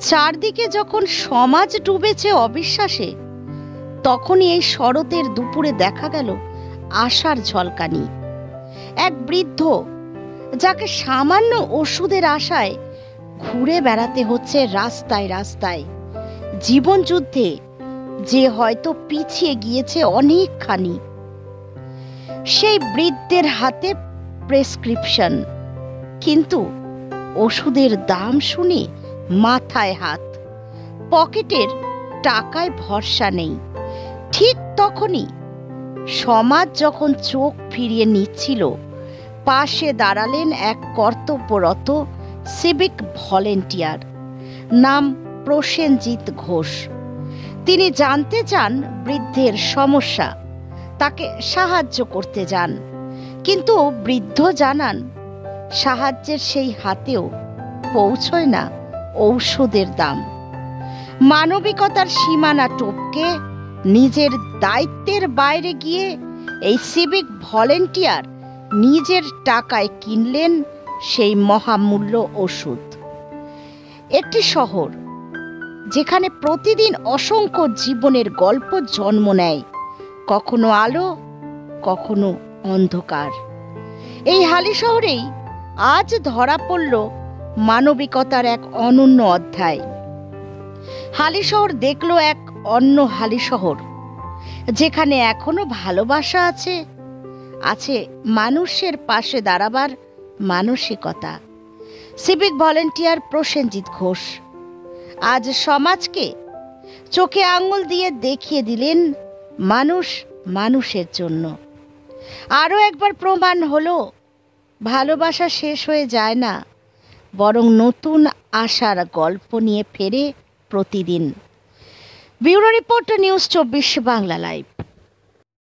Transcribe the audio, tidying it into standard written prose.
চারদিকে যখন সমাজ ডুবেছে অবিশ্বাসে, তখনই এই শরতের দুপুরে দেখা গেল আশার ঝলকানি। এক বৃদ্ধ, যাকে সামান্য ওষুধের আশায় ঘুরে বেড়াতে হচ্ছে রাস্তায় রাস্তায়, জীবন যুদ্ধে যে হয়তো পিছিয়ে গিয়েছে অনেকখানি। সেই বৃদ্ধের হাতে প্রেসক্রিপশন, কিন্তু ওষুধের দাম শুনে মাথায় হাত, পকেটের টাকায় ভরসা নেই। ঠিক তখনই সমাজ যখন চোখ ফিরিয়ে নিচ্ছিল, পাশে দাঁড়ালেন এক কর্তব্যরত সিভিক ভলেন্টিয়ার, নাম প্রসেনজিৎ ঘোষ। তিনি জানতে চান বৃদ্ধের সমস্যা, তাকে সাহায্য করতে যান। কিন্তু বৃদ্ধ জানান, সাহায্যের সেই হাতেও পৌঁছয় না ঔষধের দাম। মানবিকতার সীমানা টপকে নিজের দায়িত্বের বাইরে গিয়ে এই সিভিক ভলেন্টিয়ার নিজের টাকায় কিনলেন সেই মহামূল্য ওষুধ। একটি শহর যেখানে প্রতিদিন অসংখ্য জীবনের গল্প জন্ম নেয়, কখনো আলো, কখনো অন্ধকার। এই হালি শহরেই আজ ধরা পড়ল মানবিকতার এক অনন্য অধ্যায়। হালি শহর দেখল এক অন্য হালি শহর, যেখানে এখনো ভালোবাসা আছে, আছে মানুষের পাশে দাঁড়াবার মানসিকতা। সিভিক ভলেন্টিয়ার প্রসেনজিৎ ঘোষ আজ সমাজকে চোখে আঙুল দিয়ে দেখিয়ে দিলেন মানুষ মানুষের জন্য। আরও একবার প্রমাণ হলো, ভালোবাসা শেষ হয়ে যায় না, বরং নতুন আশার গল্প নিয়ে ফেরে প্রতিদিন। Bureau report, news 24 Bangla live.